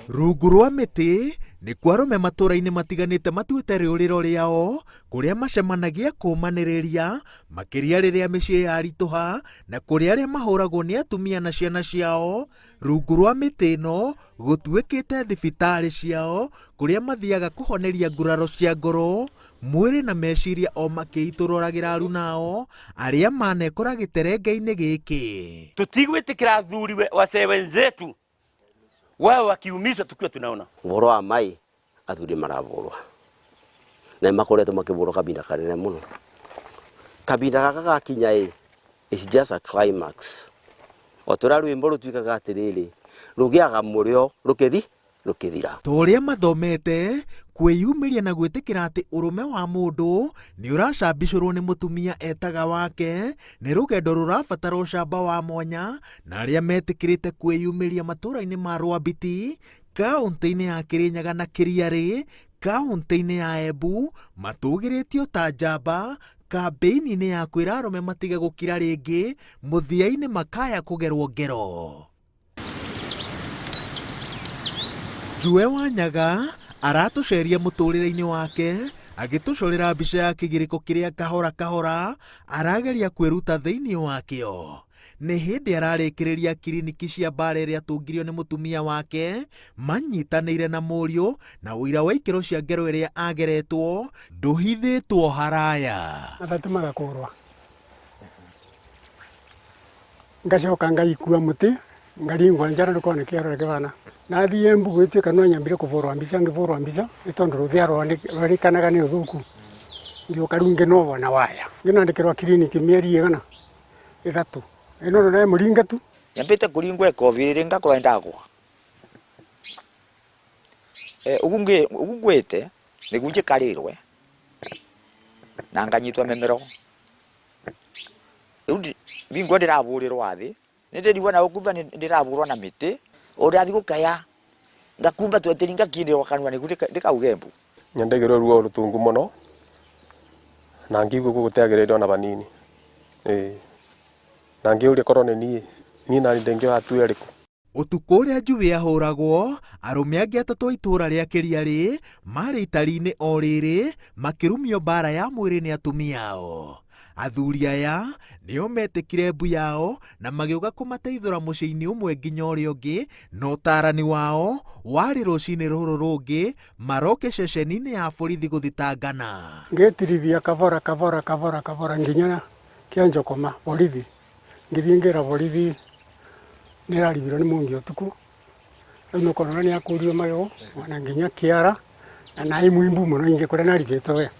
rungu rwa mĩtĩ nĩ kwa arũme matũũra-inĩ matiganĩte matuĩte rĩũrĩro rĩao kũrĩa macemanagia kũmanĩrĩria makĩria rĩrĩa mĩciĩ yaritũha na kũrĩa arĩa mahũragwo nĩ atumia na ciana ciao. Rungu rwa mĩtĩ ĩno gũtuĩkĩte thibitarĩ ciao kũrĩa mathiaga kũhoneria nguraro cia ngoro, mwĩrĩ na meciria o makĩitũrũragĩra aruna ao arĩa manekora gĩterenge-inĩ gĩkĩ. Tutigwĩtĩkĩra athuri wazee wenzetu wao wakiumizwa tukiwa tunaona ũhoro wa mai athuri maravũrwa na makoretwo makĩvũrwo kabinda kanene mũno. Kabinda gaka gakinya it's just a climax. Otora rwĩmbo rũtuĩkaga atĩrĩrĩ rũgĩaga mũrĩo rũkĩthira. Torĩa mathomete kwĩyumĩria na gwĩtĩkĩra atĩ ũrũme wa mũndũ nĩ ũracambicũrwo nĩ mũtumia etaga wake nĩ rũgendo rũrabatara ũcamba wa mwanya, na arĩa metĩkĩrĩte kwĩyumĩria matũũra-inĩ ma Rwambiti, kaũntĩ-inĩ ya Kĩrĩnyaga na Kĩriarĩ, kaũntĩ-inĩ ya Embu matũgĩrĩtio ta njamba kambĩini-inĩ ya kwĩra arũme matige gũkira rĩngĩ, mũthia-inĩ makaya kũgerwo ngero. Njue Wanyaga aratũceria mũtũrĩre-inĩ wake agĩtũcorera mbica ya kĩgirĩko kĩrĩa kahora kahora arageria kwĩruta thĩinĩ wakĩo. Nĩ hĩndĩ ararĩkĩrĩria kiriniki cia mbara ĩrĩa atũngirio nĩ mũtumia wake manyitanĩire na mũriũ, na ũira wa ikĩro cia ngero ĩrĩa ageretwo ndũhithĩtwo haraya. Atatumaga kũrwa ngacoka ngaikua mũtĩ ngaringwa njara ndũkona kĩaro kĩbana nathiĩ Embu gwĩtuĩka no nyambire kũvũrwa mbica ngĩvũrwa mbica nĩ tondũ rũthĩa rwarĩkanaga nĩ ũthũku ngĩũka rĩu ngĩnovwo na waya ngĩnandĩkĩrwa kiriniki mĩeri 3 ĩno nayo mũringatu nyambĩte kũringwo COVID ngakora ndagwa ugu ngwĩte nĩguo njĩkarĩrwe na nganyitwa memero rĩu vingo ndĩravũrĩrwo thĩ nĩndĩrigua na gũkutha ndĩravũrwo na mĩtĩ ũrĩa gũkaya ngakumba twetĩri ngakindĩrwo kanua nĩguo ndĩkauge Embu. Nyandagĩrwo ruo rũtungu mũno na ngigua gũgũteagĩrĩire ona vanini na ngĩũria korwo nĩ niĩ nani ndĩngĩwatu erĩkũ. Ũtukũ ũrĩa Njui ahũragwo, arũme angĩ atatũ a itũũra rĩa Kĩriarĩ marĩ itari-inĩ o rĩrĩ makĩrumio mbara ya mwĩrĩ nĩ atumia ao. Athuri aya nĩo metĩkire mbu yao na magĩũka kũmateithũra mũciĩ-inĩ ũmwe nginya ũrĩa ũngĩ, na ũtarani wao warĩ rũcinĩ rũrũ rũngĩ maroke ceceni-inĩ ya borithi gũthitangana. Ngĩtirithia kavora nginya Kĩanjokoma borithi ngĩthiĩ ngĩra borithi nĩraribirwo nĩ mũngi ũtukũ rĩu nĩũkona nĩ akũrio magego ona nginya kĩara na naĩ mwimbu mũno ingĩkũrĩa narigĩtwo we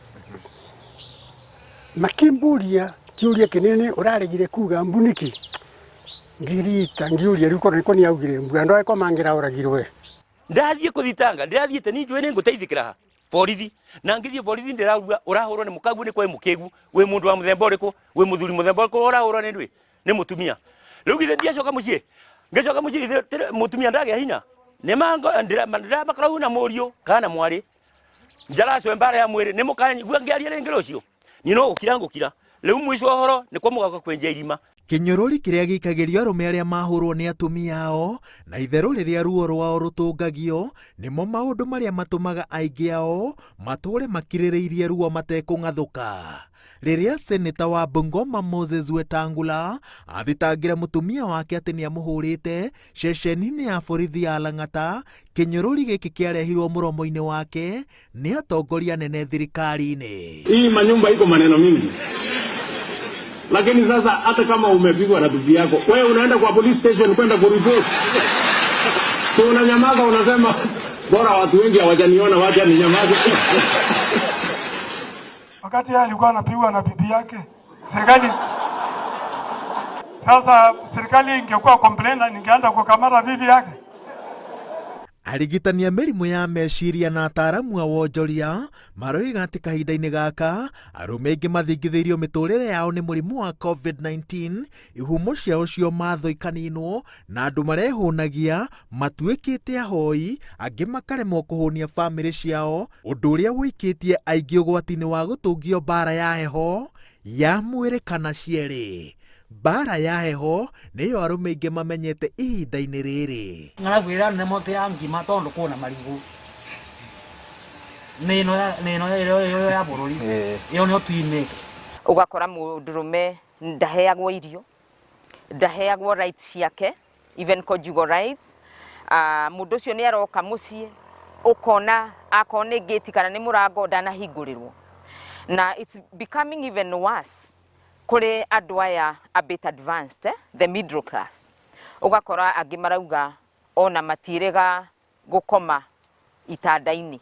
makĩmbũria kĩũria kĩnene ũraregire kuga mbu nĩkĩ ngĩrita ngĩũria rĩu korwo nĩko nĩaugire mbu andũ aĩko mangĩraũragirwe ndathiĩ kũthitanga ndĩrathiĩte ni Njui nĩngũteithĩkĩra ha borithi na ngĩthiĩ borithi ndĩrauga ũrahũrwo nĩ mũkagu nĩ kwa mũkĩgu wĩ mũndũ wa mũthemba ũrĩkũ wĩ mũthuri mũthemba ũrĩkũ ũrahũrwo nĩ mũtumia rĩu githĩ ndiacoka mũciĩ ngĩcoka mũciĩ mũtumia ndagĩa hinya nĩ mango ndĩramakorwo na mũriũ kana mwarĩ njaracwe mbara ya mwĩrĩ nĩ mũkanyigua ngĩaria rĩngĩ rũciũ ni no ngũkira rĩu mũico ũhoro nĩ kwa mũgaka kwenja irima. Kĩnyũrũri kĩrĩa gĩikagĩrio arũme arĩa mahũrwo nĩ atumia ao na itherũ rĩrĩa ruo rwao rũtũngagio nĩmo maũndũ marĩa matũmaga aingĩ ao matũũre makirĩrĩirie ruo matekũng'athũka. Rĩrĩa seneta wa Bungoma Moses Wetangula athitangĩra mũtumia wake atĩ nĩamũhũrĩte ceceni-inĩ ya borithi ya Lang'ata, kĩnyũrũri gĩkĩ kĩarehirwo mũromo-inĩ wake nĩ atongoria nene thirikari-inĩ. Hii manyumba iko maneno mingi. Lakini sasa hata kama umepigwa na bibi yako, wewe unaenda kwa police station kwenda kuripoti. So unanyamaza unasema bora watu wengi hawajaniona wacha ninyamaze. wakati yeye alikuwa anapigwa na bibi yake serikali. Sasa serikali ingekuwa complainer ningeanza kukamata bibi yake. Arigitani a mĩrimũ ya meciria na ataaramu a wonjoria maroiga atĩ kahinda-inĩ gaka arũme aingĩ mathingithĩirio mĩtũrĩre yao nĩ mũrimũ wa COVID-19, ihumo ciao cio matho ikaninwo na andũ marehũnagia matuĩkĩte ahoi, angĩ makaremwo kũhũnia bamĩrĩ ciao, ũndũ ũrĩa wĩikĩtie aingĩ ũgwati-inĩ wa gũtũngio mbara ya heho ya mwĩrĩ kana cierĩ. Bara ya heho niyo arume aingĩ mamenyete ihinda-inĩ rĩrĩ. Ng'aragwĩra nĩ mote ya ngima tondũ kwĩna marigũ. Nĩno ya bũrũri. Iyo nĩyo tuimĩte. Ũgakora mũndũrũme ndaheagwo irio, ndaheagwo rights ciake, even conjugal rights. Mũndũ ũcio nĩ aroka mũciĩ, ũkona akorwo nĩ gate kana nĩ mũrango ndanahingũrĩrwo. Na it's becoming even worse kuri andũ aya a bit advanced, the middle class. Ugakora angĩ marauga ona matirega gũkoma itanda-inĩ.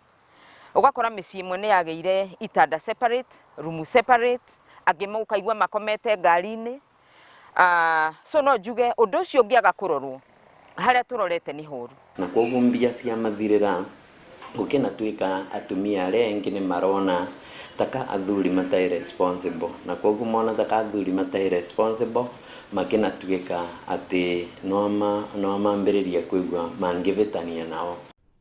Ugakora mĩciĩ ĩmwe nĩ yagĩire itanda separate, room separate, angĩ mũkaigua makomete ngari-inĩ. So no njuge ũndũ ũcio ũngĩaga kũrorwo harĩa tũrorete nĩ horu. Na koguo mbia cia mathirĩra gũkĩnatuĩka atumia arĩa aingĩ nĩ marona taka athuri matai responsible, na koguo mona taka athuri matai responsible makinatuĩka atĩ no mambĩrĩria kũigua mangĩvĩtania nao.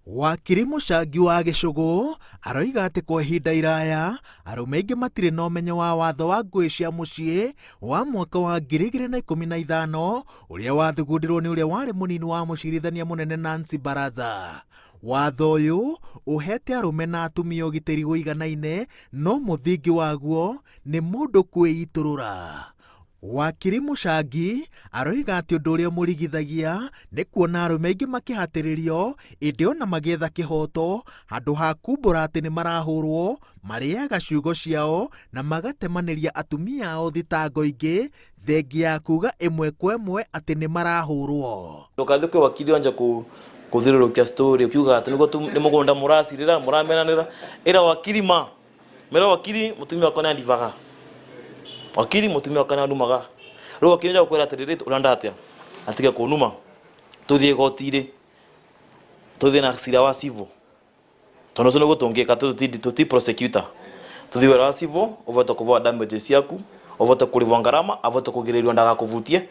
Wakiri Mũcangi wa Gĩcũgũ aroiga atĩ kwa ihinda iraya arũme aingĩ matirĩ na ũmenyo wa watho wa ngũĩ cia mũciĩ wa mwaka wa 2015 ũrĩa wathugundirwo nĩ ũrĩa warĩ mũnini wa mũcirithania mũnene Nancy Baraza. Watho ũyũ ũhete arũme na atumia ũgitĩri ũiganaine, no mũthingi waguo nĩ mũndũ kwĩitũrũra. Wakiri Mũcangi aroiga atĩ ũndũ ũrĩa mũrigithagia nĩ kuona arũme aingĩ makĩhatĩrĩrio ĩndĩ ona magĩetha kĩhoto handũ ha kumbũra atĩ nĩ marahũrwo, marĩaga ciugo ciao na magatemanĩria atumia ao thitango ingĩ thengia ya kuga ĩmwe kwa ĩmwe atĩ nĩ marahũrwo. Ndũkathũke wakiri wanja kuthirũrũkia story ukiuga atĩ nĩ mũgũnda mũracirĩra mũramenanĩra ĩra wakiri mera wakiri mũtumia wakwa nĩ ndivaga. Wakiri mutumia wakana numaga. Rĩu wakiri nja kwera atĩrĩrĩ ũranda atĩa atige kũnuma tũthiĩ gotire tũthiĩ na cira wa civil tondũ ũcio nĩguo tũngĩka tũti prosecutor tũthiĩ wĩra wa civil ũvote kũvoa damages ciaku ũvote kũrĩhwo ngarama avote kũgirĩrĩrio ndagakũvutie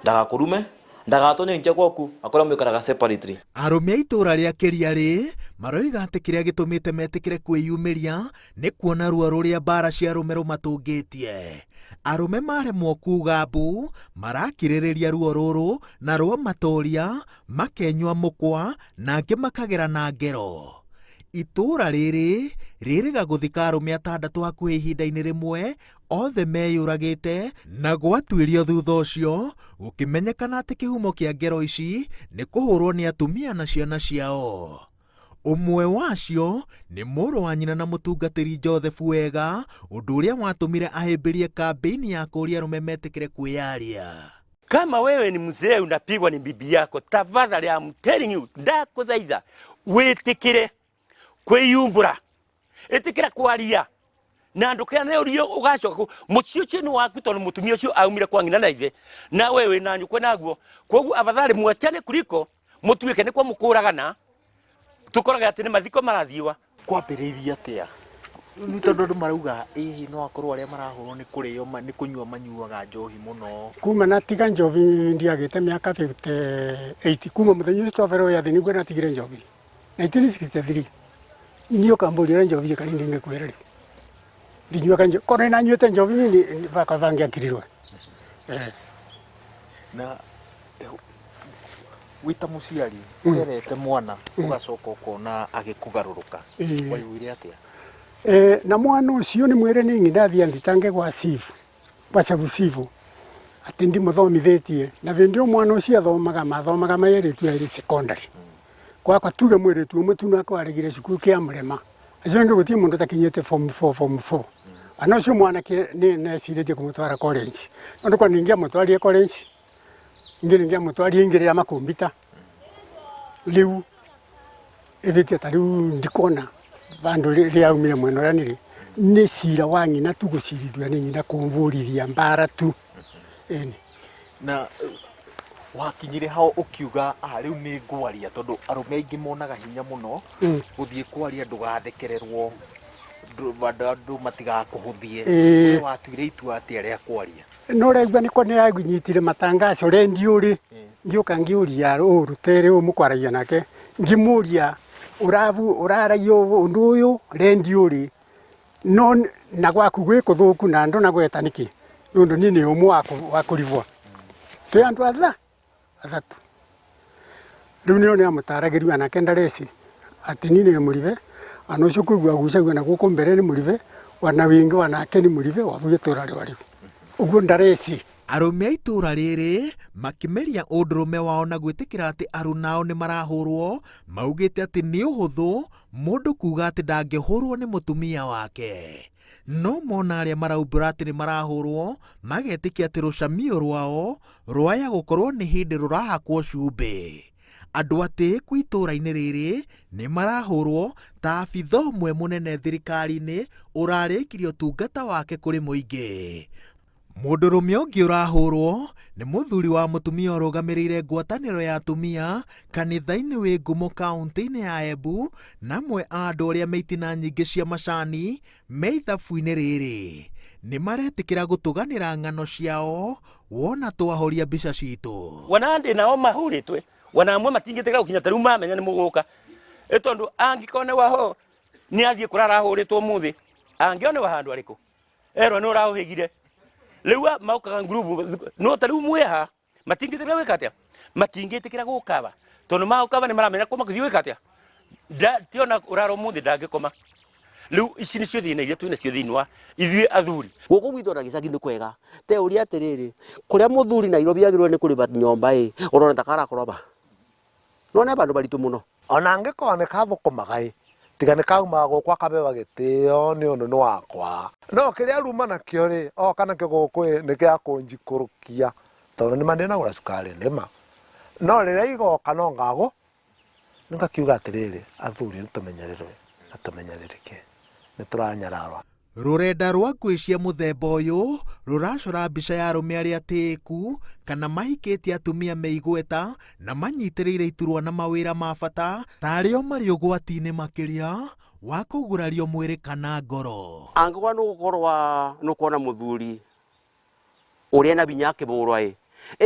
ndagakurume ndagatonye nje gwaku akora mwikaraga separately. Arũme a itũra rĩa Kĩriarĩ maroiga atĩ kĩrĩa gĩtũmĩte metĩkĩre kwĩyumĩria nĩ kuona ruo rũrĩa mbara cia arũme rũmatũngĩtie. Arũme maremwo kuga mbu marakirĩrĩria ruo rũrũ na rwa matoria makenywa mũkwa na angĩ makagera na ngero. Itũra rĩrĩ rĩrĩga gũthika arũme atandatũ hakuhĩ ihinda-inĩ rĩmwe othe meyũragĩte na gwatuĩrio thutha ũcio gũkĩmenyekana atĩ kĩhumo kĩa ngero ici nĩ kũhũrwo nĩ atumia na ciana ciao. Ũmwe wacio nĩ mũrũ wa nyina na mũtungatĩri Joseph Wega, ũndũ ũrĩa watũmire ahĩmbĩrie kampeni ya kũria arũme metĩkĩre kwĩyaria. Kama wewe ni mzee unapigwa ni bibi yako, tafadhali I'm telling you, ndakuthaitha wĩtĩkĩre kwĩyumbũra, ĩtĩkĩra kwaria na ndũkĩane ũrio ũgacoka mũciĩ ũcio nĩ waku tondũ mũtumia ũcio aumire kwa ngina na ithe na wewe na nyũkwe naguo. Koguo afadhali mwachane kuliko mũtuĩke nĩ kwa mũkũragana tũkoraga atĩ nĩ mathiko marathiwa. Kwambĩrĩirie atĩa? Nĩ tondũ andũ marauga ĩĩ no akorwo arĩa marahũrwo nĩ kũrĩo nĩ kũnyua manyuaga njohi mũno. Kuma natiga njohi ndiagĩte mĩaka 58 kuma mũthenya ũcio twaberwo yathĩ nĩguo natigire njohi 1963. Niyo kambũria njohi kana ndingĩkwĩra rĩ. Ndinyuaga njohi korwo na nyuĩte njohi ni vakavangĩakirirwo. Na wita mũciari ũrerete mwana ũgacoka ũkona agĩkũgarũrũka waiguire atĩa? Na mwana ũcio nĩ mwĩre nĩ ng'indathi athitange gwa cibu bacabu cibu atĩ ndimũthomithĩtie na hĩndĩ ĩyo mwana ũcio mathomaga maĩrĩtu erĩ secondary. Gwakwa tuge mwĩrĩtu ũmwe tu nake waregire cukuru kĩa Mũrema acio angĩ gũtirĩ mũndũ ũtakinyĩte form 4. Ana ũcio mwanake nĩecirĩtie kũmũtwara college no ndũkwa ningĩamũtwarire college ningĩamũtwarire ingĩrĩra makombita rĩu ĩthĩtie ta rĩu ndikona vandu rĩaumire mwena ũrĩa nĩ cira wa nyina tu gũcirithio nĩ nyina kũmvũrithia mbara tu. Na wakinyire hao ũkiuga rĩu nĩ ngwaria tondũ arũme aingĩ monaga hinya mũno gũthiĩ kwaria ndũgathekererwo andũ matigakũhũthie. Watuire itua atĩa rĩa kwaria? No regwa nĩko nĩanyitire matangaco rendio rĩ ngĩũka ngĩũria rutere mũkwaragia nake ngĩmũria ũraragia ũndũ ũyũ rendio rĩ no na gwaku gwĩ kũthũku na andũ nagweta nĩkĩ nundu nini umwe wa kurivwa twi andu athatu riu nio ni amutaragiria anake ndareci ati nini ni murive ana ucio kuigua gucagua na guku mbere ni murive wana wingi wanake ni murive wabuye turari wari uguo ndareci. Arume a itura riri makimeria undurume wao na gwitikira ati arunao ni marahurwo, maugite ati ni uhuthu mundu kuga ati ndangihurwo ni mutumia wake. No mona aria maraumbura ati ni marahurwo magetikia ati rucamio rwao rwaya gukorwo ni hindi rurahakwo cumbi. Andu atiku itura-ini riri ni marahurwo ta abitha umwe munene thirikari-ini urarikirie utungata wake kuri muingi. Mundurume ungi urahurwo ni muthuri wa mutumia urugamirire ngwataniro ya atumia kanitha-ini wi Ngumo kaunti-ini ya Embu, namwe andu aria meitina nyingi cia macani me ithabu-ini riri ni maretikira gutuganira ng'ano ciao wona twahoria mbica citu. Wanandi nao mahuritwe wanamwe matingitega gukinya taru mamenya ni muguka etondu angikone waho ni athie kurara huritwo muthi angione wa handu ariku ero no rahuhigire lewa maukaga group no taru mweha matingitega wikatia matingitikira gukaba tondu maukaba ni maramenya ko makuthi wikatia tiona uraro muthi ndangikoma riu ici nicio thina iria twina cio thinwa ithuĩ athuri guku gwitũ na gĩcagi nĩ kwega te ũria atĩrĩrĩ kũrĩa mũthuri Nairobi agĩrĩirwo nĩ kũrĩba nyũmba ũrona ta karakoroba none bandu baritũ mũno ona angĩkorwo nĩ kathũkũmaga tiga nĩ kaumaga gũkũ akabewa gĩtĩo nĩ ũndũ nĩ wakwa no kĩrĩa ruma nakĩo rĩ oka nakĩo gũkũ nĩ gĩa kũnjikũrũkia tondũ nĩ mandĩnagũra cukari nĩma no rĩrĩa igoka no ngagũ nĩngakiuga atĩrĩrĩ athuri nĩtũmenyererwe na tũmenyererĩke nĩtũranyararwa. Rurenda rwa ngui cia muthemba uyu ruracora mbica ya arume aria atiku kana mahikitie atumia meigweta na manyitiriire iturwa na mawira ma bata tario mari ugwati-ini makiria wa kugurario mwiri kana ngoro. Angĩkorwo nĩ gũkorwo nũkuona mũthuri ũrĩa na binya akĩbũrwa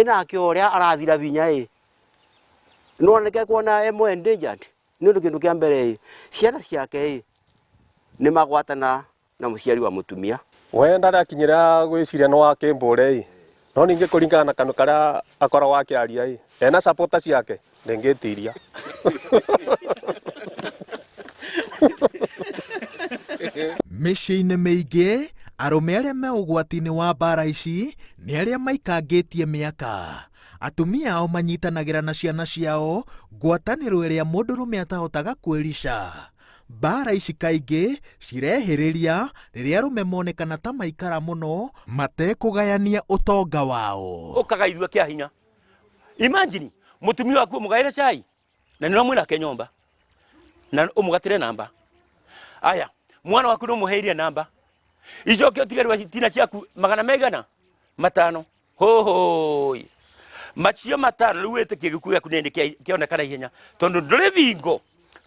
nake ũrĩa arathira binya noneke kuona emwe endangered nĩ ũndũ kĩndũ kĩa mbere ciana ciake nĩ magwatana na muciari wa mutumia we ndarakinyira gwiciria no wake mbure no ninge kuringana na kanu karia akora wake aria ena supporters yake ndengetiria mĩciĩ-inĩ mĩingĩ arume aria me ũgwati-inĩ wa mbara ici nĩ aria maikangitie mĩaka. Atumia ao manyitanagĩra na ciana ciao ngwatanĩro ĩrĩa mũndũrũme atahotaga kwĩrica. Mbara ici kaingĩ cirehĩrĩria rĩrĩa arume monekana ta maikara mũno matekũgayania ũtonga wao. Ũkagaithua kĩa hinya. Imagine mutumia waku mũgaire cai na nĩ mwĩnake nyomba na ũmũgatĩre namba. Aya mwana waku no mũheirie namba icoke ũtigarĩrwo citina ciaku magana megana matano hohoi macio matano rĩu wĩtĩkie gĩkuũ gĩaku nĩ kĩonekana ihenya tondũ ndũrĩ bingo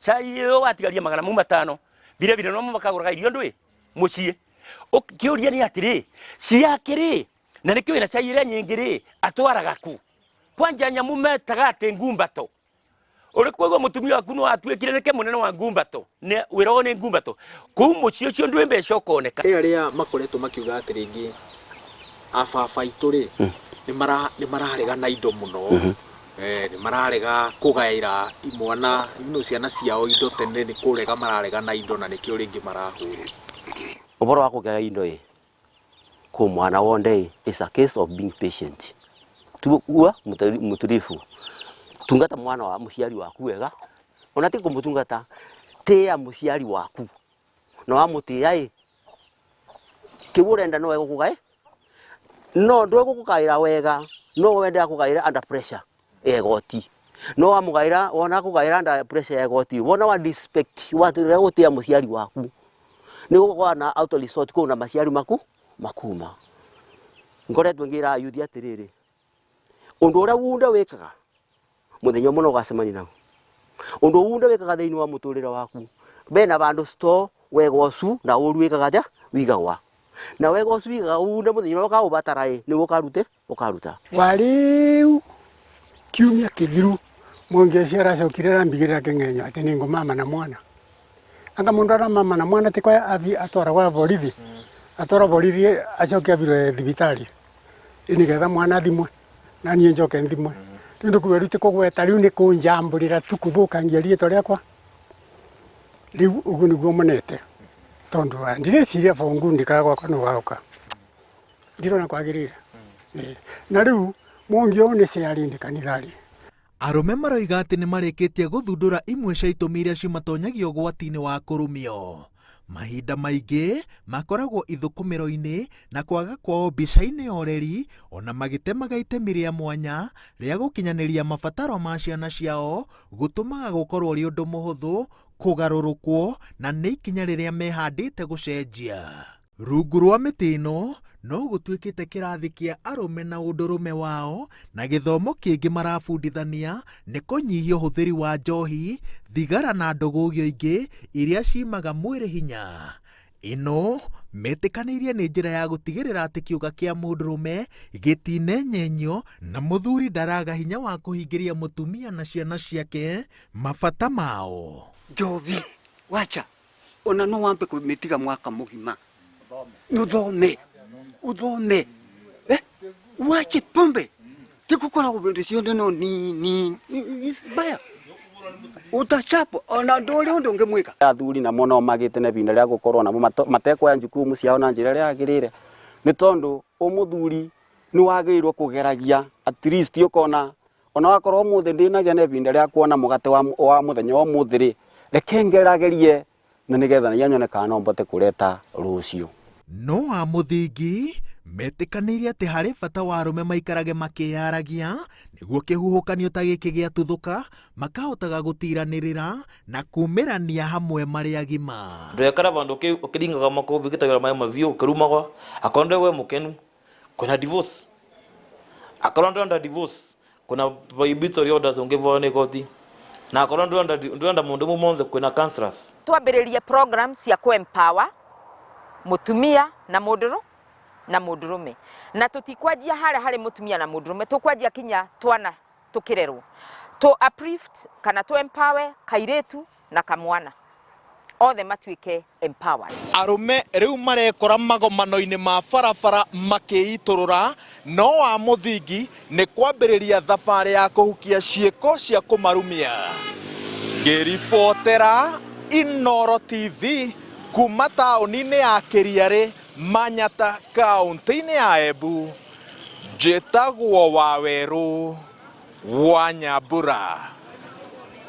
cai ũyũ watigaria magana matano vile vile no makagũraga irio ndũĩ mũciĩ ũkĩũria nĩ atĩrĩ ciake na nĩkĩo ĩna cai ĩrĩa nyingĩ atwaraga ku kwanja nyamu metaga atĩ ngumbato uri kwigua mutumia waku no atuikire nike munene wa ngumbato ne wirawo ni ngumbato kuu mucio cio ndwe mbeca ukoneka aria makoretwo makiuga ati ringi ababa itu ri ni mararega na indo muno ni mararega kugaira imwana ino ciana ciao indo tene ni kurega mararega na indo na nikio ringi marahuru uboro wa kugaira indo ku mwana wonde is a case of being patient tuwa muturifu tungata mwana wa muciari waku wega ona ti kumutungata tia muciari waku no amutia kiburenda no wego kugae no ndwe gukugaira wega no wende kugaira under pressure egoti no amugaira wona kugaira under pressure egoti wona wa respect watire gutia muciari waku ni gukwana auto resort ko na maciari makuma ngoretwe ngira yuthi atiriri undu ura wunda wekaga muthenya muno gacemani nao undu wunda wekaga thiini wa muturire waku bena bandu store wegocu na uruikaga ja wigagwa na wegocu wigaga wunda muthenya uka ubatara ni ukaruta wariu kiumia kithiru mwongeci aracokire rambigirira king'enyo ati ni ngumama na mwana anga mundu ara mama na mwana tikwa athi atwara gwa borithi atwara borithi acoke abirwe thibitari inigetha mwana thimwe na niĩ njoke thimwe rĩu ndĩkuga rĩu tĩkũgweta rĩu nĩ kũnjambũrĩra tu kũthũkangia rĩĩtwa rĩakwa rĩu ũguo nĩguo monete tondu ndirĩciria bongu ndikaga gwakwa nĩ ũgaũka ndirona kwagĩrĩire na rĩu mũngĩo nĩ ciarĩ kanithari. Arũme maroiga atĩ nĩ marĩkĩtie gũthundũra imwe cia itũmi iria cimatonyagia ũgwati-inĩ wa kũrumio. Mahinda maingĩ makoragwo ithũkũmĩro-inĩ na kwaga kwao mbica-inĩ ya ũreri, ona magĩtemaga itemi rĩa mwanya rĩa gũkinyanĩria mabataro ma ciana ciao, gũtũmaga gũkorwo ũrĩ ũndũ mũhũthũ kũgarũrũkwo na nĩ ikinya rĩrĩa mehandĩte gũcenjia. Rungu rwa mĩtĩ ĩno no gũtuĩkĩte kĩrathi kĩa arũme na ũndũrũme wao, na gĩthomo kĩngĩ marabundithania nĩ kũnyihia ũhũthĩri wa njohi, thigara na ndũgũgio ingĩ iria cimaga mwĩrĩ hinya. Ĩno metĩkanĩirie nĩ njĩra ya gũtigĩrĩra atĩ kĩũga kĩa mũndũrũme gĩtinenyenyo na mũthuri ndaraga hinya wa kũhingĩria mũtumia na ciana ciake mabata mao. Njovi wacha ona no wambe kũmĩtiga mwaka mũgima nuthome uthome wache pombe tikukoragwo bĩndĩ ciothe no ni baya utachapo ona ndũrĩ ũndũ ũngĩmwĩka. Athuri namo no magĩte na ibinda rĩa gũkorwo namo matekwoya njukumu ciao na njĩra ĩrĩa yagĩrĩire, nĩ tondũ mũthuri nĩ wagĩrĩirwo kũgeragia at least ũkona ona wakorwo ũmũthĩ ndĩnagĩa na ibinda rĩa kuona mũgate wa mũthenya wa ũmũthĩ rĩ, reke ngeragerie na nĩgetha na nyone kana no mbote kũreta rũciũ. No a mũthingi metĩkanĩirie atĩ harĩ bata wa arũme maikarage makĩyaragia nĩguo kĩhuhũkanio ta gĩkĩ gĩatuthũka makahotaga gũtiranĩrĩra na kumĩrania hamwe marĩ agima. Ndũrekara vandũ ũkĩringaga makobi ũgĩtagĩra maĩ maviũ ũkĩrumagwa akorwo ndwe mũkenu kuna divorce, akorwo ndwenda divorce kuna prohibitory orders ũngĩvao nĩ goti, na akorwo ndwenda mũndũ mũmonthe kuna counselors. Twambĩrĩrie program cia kũ-empower mutumia na mũndũrũme na tũtikwanjia harĩ mutumia na mũndũrũme, tũkwanjia kinya twana tũkĩrerwo to uplift kana to empower kairĩtu na kamwana othe matuĩke empowered. Arũme rĩu marekora magomano-inĩ ma barabara makĩitũrũra, no wa mũthingi nĩ kwambĩrĩria thabarĩ ya kũhukia ciĩko cia kũmarumia. Ngĩribotera Inooro TV kuma taũni-inĩ ya Kĩriarĩ, Manyata, kaũntĩ-inĩ ya Embu, njĩtagwo Wawerũ wa Nyambura.